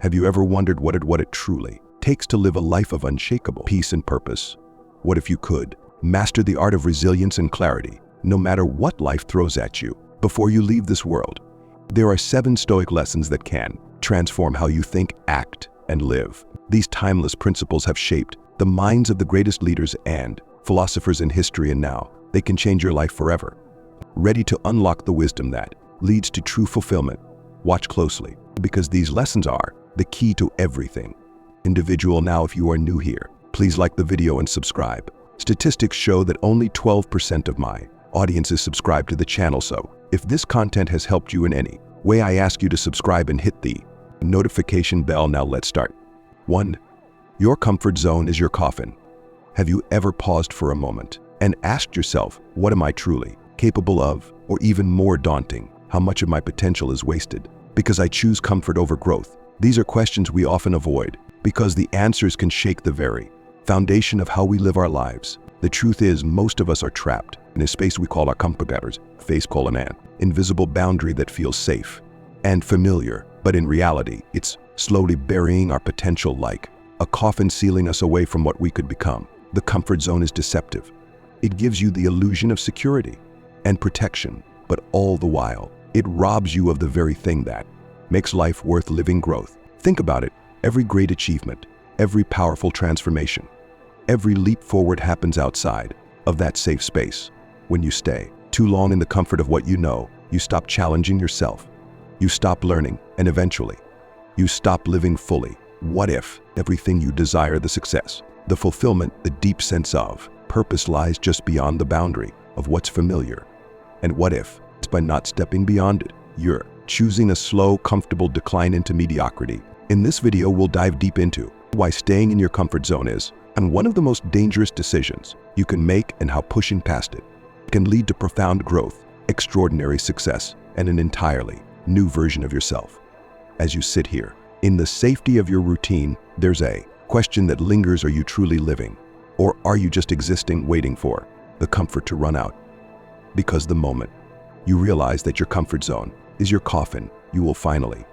Have you ever wondered what it truly takes to live a life of unshakable peace and purpose? What if you could master the art of resilience and clarity, no matter what life throws at you, before you leave this world? There are 7 Stoic lessons that can transform how you think, act, and live. These timeless principles have shaped the minds of the greatest leaders and philosophers in history, and now they can change your life forever. Ready to unlock the wisdom that leads to true fulfillment? Watch closely, because these lessons are the key to everything. Individual, now if you are new here, please like the video and subscribe. Statistics show that only 12% of my audience is subscribed to the channel, so if this content has helped you in any way, I ask you to subscribe and hit the notification bell. Now let's start. 1. Your comfort zone is your coffin. Have you ever paused for a moment and asked yourself, what am I truly capable of? Or even more daunting, how much of my potential is wasted because I choose comfort over growth? These are questions we often avoid because the answers can shake the very foundation of how we live our lives. The truth is, most of us are trapped in a space we call our comfort zones, an invisible boundary that feels safe and familiar, but in reality, it's slowly burying our potential like a coffin, sealing us away from what we could become. The comfort zone is deceptive. It gives you the illusion of security and protection, but all the while, it robs you of the very thing that makes life worth living: growth. Think about it. Every great achievement, every powerful transformation, every leap forward happens outside of that safe space. When you stay too long in the comfort of what you know, you stop challenging yourself. You stop learning, and eventually, you stop living fully. What if everything you desire, the success, the fulfillment, the deep sense of purpose, lies just beyond the boundary of what's familiar? And what if it's by not stepping beyond it, you're choosing a slow, comfortable decline into mediocrity? In this video, we'll dive deep into why staying in your comfort zone is one of the most dangerous decisions you can make, and how pushing past it can lead to profound growth, extraordinary success, and an entirely new version of yourself. As you sit here, in the safety of your routine, there's a question that lingers: are you truly living? Or are you just existing, waiting for the comfort to run out? Because the moment you realize that your comfort zone is your coffin, you will finally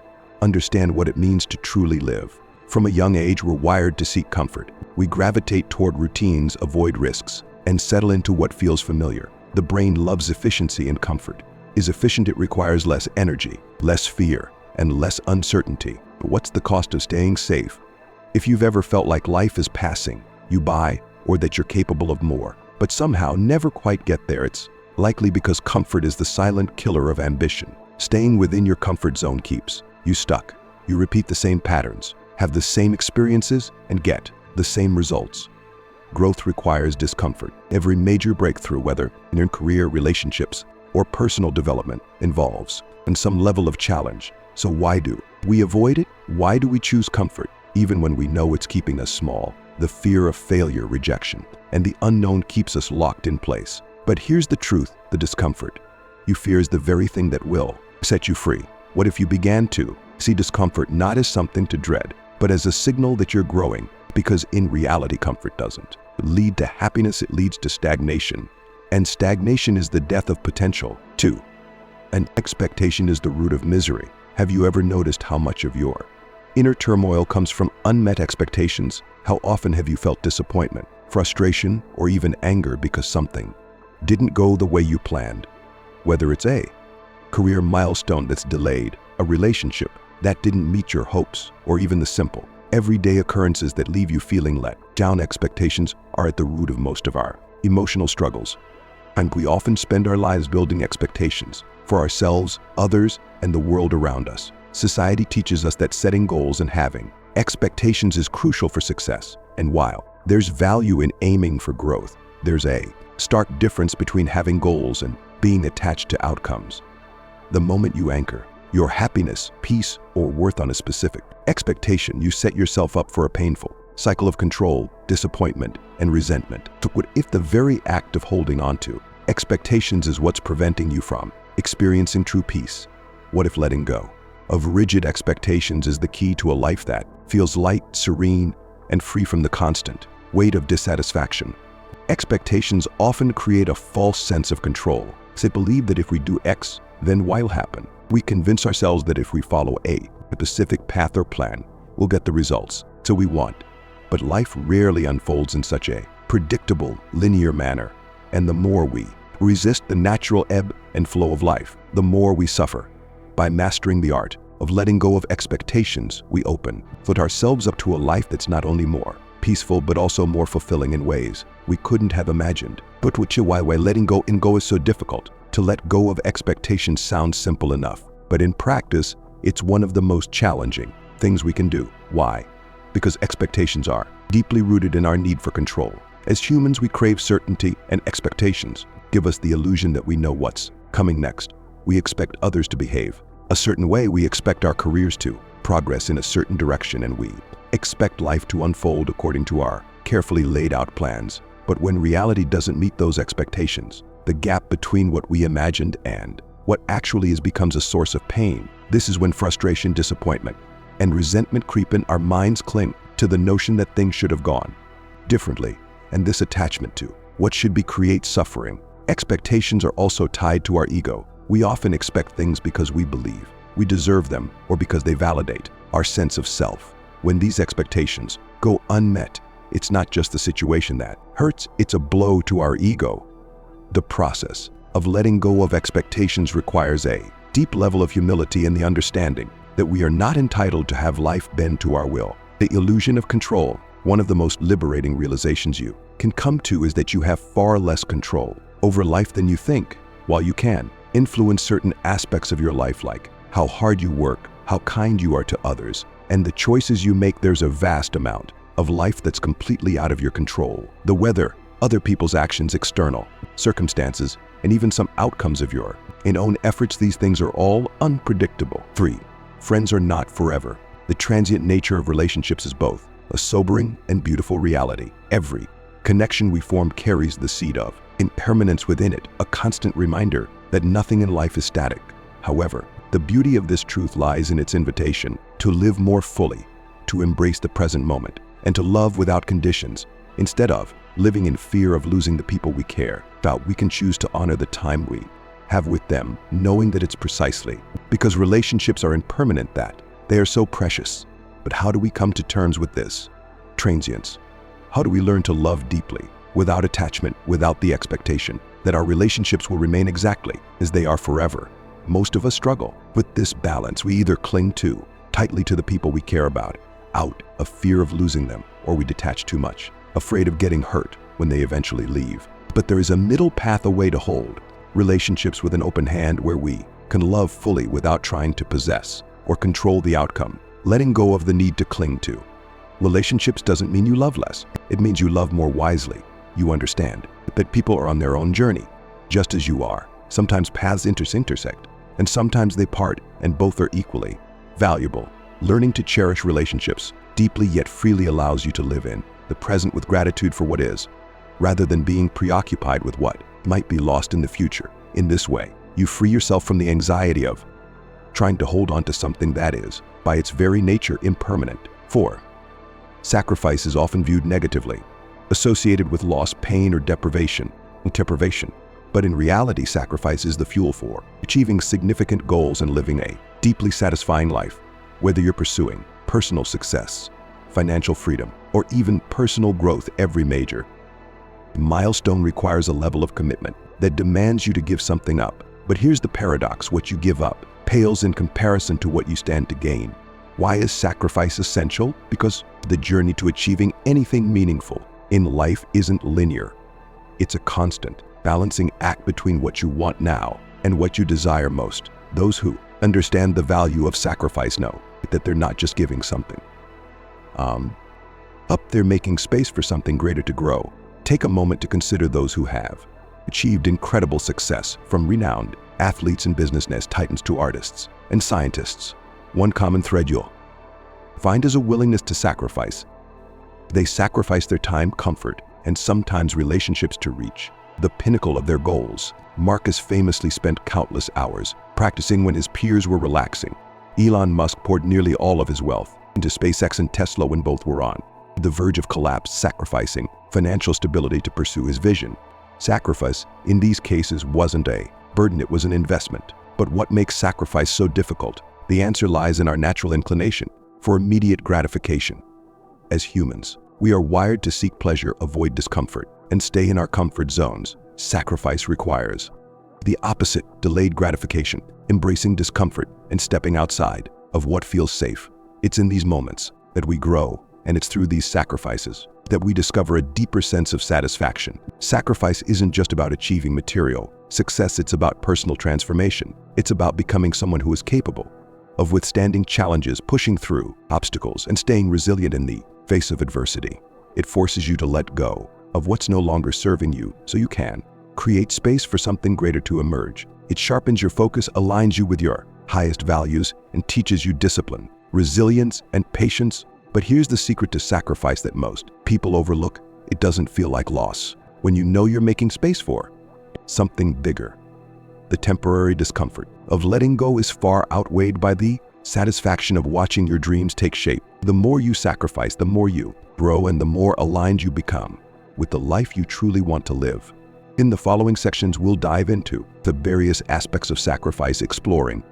understand what it means to truly live. From a young age, we're wired to seek comfort. We gravitate toward routines, avoid risks, and settle into what feels familiar. The brain loves efficiency, and comfort is efficient. It requires less energy, less fear, and less uncertainty. But what's the cost of staying safe? If you've ever felt like life is passing you by, or that you're capable of more, but somehow never quite get there, it's likely because comfort is the silent killer of ambition. Staying within your comfort zone keeps you stuck. You repeat the same patterns, have the same experiences, and get the same results. Growth requires discomfort. Every major breakthrough, whether in your career, relationships, or personal development, involves some level of challenge. So why do we avoid it? Why do we choose comfort even when we know it's keeping us small? The fear of failure, rejection, and the unknown keeps us locked in place. But here's the truth: the discomfort you fear is the very thing that will set you free. What if you began to see discomfort not as something to dread, but as a signal that you're growing? Because in reality, comfort doesn't lead to happiness, it leads to stagnation. And stagnation is the death of potential. 2. And expectation is the root of misery. Have you ever noticed how much of your inner turmoil comes from unmet expectations? How often have you felt disappointment, frustration, or even anger because something didn't go the way you planned? Whether it's a career milestone that's delayed, a relationship that didn't meet your hopes, or even the simple, everyday occurrences that leave you feeling let down. Expectations are at the root of most of our emotional struggles. And we often spend our lives building expectations for ourselves, others, and the world around us. Society teaches us that setting goals and having expectations is crucial for success. And while there's value in aiming for growth, there's a stark difference between having goals and being attached to outcomes. The moment you anchor your happiness, peace, or worth on a specific expectation, you set yourself up for a painful cycle of control, disappointment, and resentment. What if the very act of holding on to expectations is what's preventing you from experiencing true peace? What if letting go of rigid expectations is the key to a life that feels light, serene, and free from the constant weight of dissatisfaction? Expectations often create a false sense of control. They believe that if we do X, then Y will happen. We convince ourselves that if we follow a specific path or plan, we'll get the results so we want. But life rarely unfolds in such a predictable, linear manner. And the more we resist the natural ebb and flow of life, the more we suffer. By mastering the art of letting go of expectations, we open ourselves up to a life that's not only more peaceful but also more fulfilling in ways we couldn't have imagined. But why letting go is so difficult? To let go of expectations sounds simple enough, but in practice, it's one of the most challenging things we can do. Why? Because expectations are deeply rooted in our need for control. As humans, we crave certainty, and expectations give us the illusion that we know what's coming next. We expect others to behave a certain way, we expect our careers to progress in a certain direction, and we expect life to unfold according to our carefully laid out plans. But when reality doesn't meet those expectations, the gap between what we imagined and what actually is becomes a source of pain. This is when frustration, disappointment, and resentment creep in. Our minds cling to the notion that things should have gone differently, and this attachment to what should be creates suffering. Expectations are also tied to our ego. We often expect things because we believe we deserve them or because they validate our sense of self. When these expectations go unmet, it's not just the situation that hurts, it's a blow to our ego. The process of letting go of expectations requires a deep level of humility and the understanding that we are not entitled to have life bend to our will. The illusion of control, one of the most liberating realizations you can come to, is that you have far less control over life than you think. While you can influence certain aspects of your life, like how hard you work, how kind you are to others, and the choices you make, there's a vast amount of life that's completely out of your control. The weather, other people's actions, external circumstances, and even some outcomes of your own efforts, these things are all unpredictable. 3. Friends are not forever. The transient nature of relationships is both a sobering and beautiful reality. Every connection we form carries the seed of impermanence within it, a constant reminder that nothing in life is static. However, the beauty of this truth lies in its invitation to live more fully, to embrace the present moment, and to love without conditions. Instead of living in fear of losing the people we care about, we can choose to honor the time we have with them, knowing that it's precisely because relationships are impermanent that they are so precious. But how do we come to terms with this transience? How do we learn to love deeply, without attachment, without the expectation that our relationships will remain exactly as they are forever? Most of us struggle with this balance. We either cling too tightly to the people we care about out of fear of losing them, or we detach too much, afraid of getting hurt when they eventually leave. But there is a middle path, a way to hold relationships with an open hand, where we can love fully without trying to possess or control the outcome, letting go of the need to cling to relationships doesn't mean you love less. It means you love more wisely. You understand that people are on their own journey, just as you are. Sometimes paths intersect, and sometimes they part, and both are equally valuable. Learning to cherish relationships deeply yet freely allows you to live in the present with gratitude for what is, rather than being preoccupied with what might be lost in the future. In this way, you free yourself from the anxiety of trying to hold on to something that is, by its very nature, impermanent. 4. Sacrifice is often viewed negatively, associated with loss, pain, or deprivation. But in reality, sacrifice is the fuel for achieving significant goals and living a deeply satisfying life. Whether you're pursuing personal success, financial freedom, or even personal growth, every major milestone requires a level of commitment that demands you to give something up. But here's the paradox: what you give up pales in comparison to what you stand to gain. Why is sacrifice essential? Because the journey to achieving anything meaningful in life isn't linear. It's a constant balancing act between what you want now and what you desire most. Those who understand the value of sacrifice know that they're not just giving something up, they're making space for something greater to grow. Take a moment to consider those who have achieved incredible success, from renowned athletes and business titans to artists and scientists. One common thread you'll find is a willingness to sacrifice. They sacrifice their time, comfort, and sometimes relationships to reach the pinnacle of their goals. Marcus famously spent countless hours practicing when his peers were relaxing. Elon Musk poured nearly all of his wealth into SpaceX and Tesla when both were on the verge of collapse, sacrificing financial stability to pursue his vision. Sacrifice, in these cases, wasn't a burden, it was an investment. But what makes sacrifice so difficult? The answer lies in our natural inclination for immediate gratification. As humans, we are wired to seek pleasure, avoid discomfort, and stay in our comfort zones. Sacrifice requires the opposite: delayed gratification, embracing discomfort, and stepping outside of what feels safe. It's in these moments that we grow, and it's through these sacrifices that we discover a deeper sense of satisfaction. Sacrifice isn't just about achieving material success, it's about personal transformation. It's about becoming someone who is capable of withstanding challenges, pushing through obstacles, and staying resilient in the face of adversity. It forces you to let go of what's no longer serving you so you can create space for something greater to emerge. It sharpens your focus, aligns you with your highest values, and teaches you discipline, resilience, and patience. But here's the secret to sacrifice that most people overlook: it doesn't feel like loss when you know you're making space for something bigger. The temporary discomfort of letting go is far outweighed by the satisfaction of watching your dreams take shape. The more you sacrifice, the more you grow, and the more aligned you become with the life you truly want to live. In the following sections, we'll dive into the various aspects of sacrifice, exploring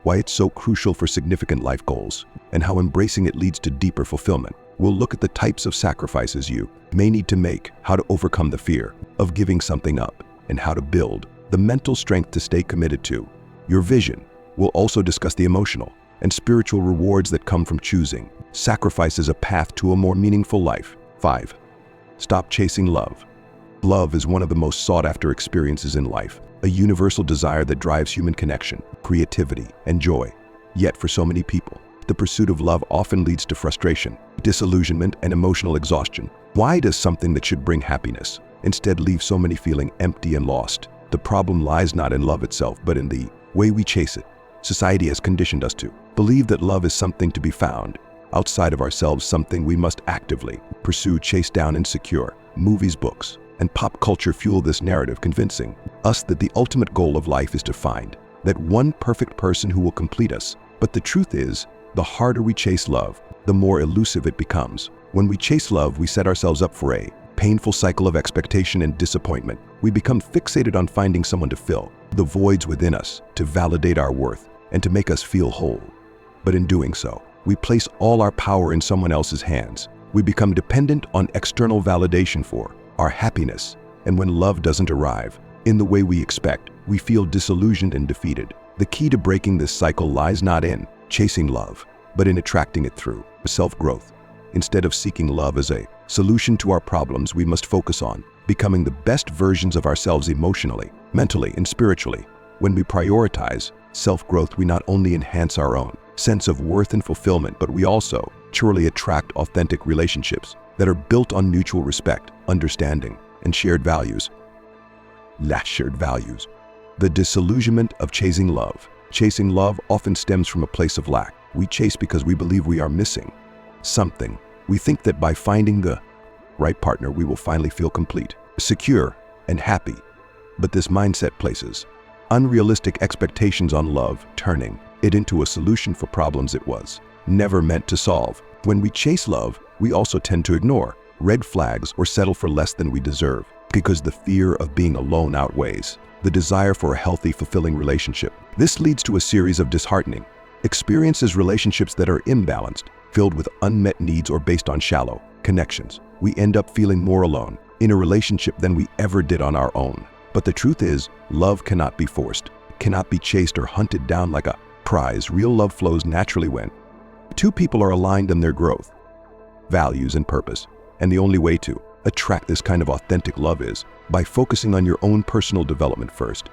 why it's so crucial for significant life goals and how embracing it leads to deeper fulfillment. We'll look at the types of sacrifices you may need to make, how to overcome the fear of giving something up, and how to build the mental strength to stay committed to your vision. We'll also discuss the emotional and spiritual rewards that come from choosing sacrifice as a path to a more meaningful life. 5. Stop chasing love. Love is one of the most sought-after experiences in life, a universal desire that drives human connection, creativity, and joy. Yet for so many people, the pursuit of love often leads to frustration, disillusionment, and emotional exhaustion. Why does something that should bring happiness instead leave so many feeling empty and lost? The problem lies not in love itself, but in the way we chase it. Society has conditioned us to believe that love is something to be found outside of ourselves, something we must actively pursue, chase down, and secure. Movies, books, and pop culture fuel this narrative, convincing us that the ultimate goal of life is to find that one perfect person who will complete us. But the truth is, the harder we chase love, the more elusive it becomes. When we chase love, we set ourselves up for a painful cycle of expectation and disappointment. We become fixated on finding someone to fill the voids within us, to validate our worth, and to make us feel whole. But in doing so, we place all our power in someone else's hands. We become dependent on external validation for our happiness, and when love doesn't arrive in the way we expect, we feel disillusioned and defeated. The key to breaking this cycle lies not in chasing love, but in attracting it through self-growth. Instead of seeking love as a solution to our problems, we must focus on becoming the best versions of ourselves emotionally, mentally, and spiritually. When we prioritize self-growth, we not only enhance our own sense of worth and fulfillment, but we also truly attract authentic relationships that are built on mutual respect, understanding, and shared values. The disillusionment of chasing love. Chasing love often stems from a place of lack. We chase because we believe we are missing something. We think that by finding the right partner, we will finally feel complete, secure, and happy. But this mindset places unrealistic expectations on love, turning it into a solution for problems it was never meant to solve. When we chase love, we also tend to ignore red flags or settle for less than we deserve, because the fear of being alone outweighs the desire for a healthy, fulfilling relationship. This leads to a series of disheartening experiences, relationships that are imbalanced, filled with unmet needs, or based on shallow connections. We end up feeling more alone in a relationship than we ever did on our own. But the truth is, love cannot be forced, cannot be chased or hunted down like a prize. Real love flows naturally when two people are aligned in their growth, values, and purpose. And the only way to attract this kind of authentic love is by focusing on your own personal development first.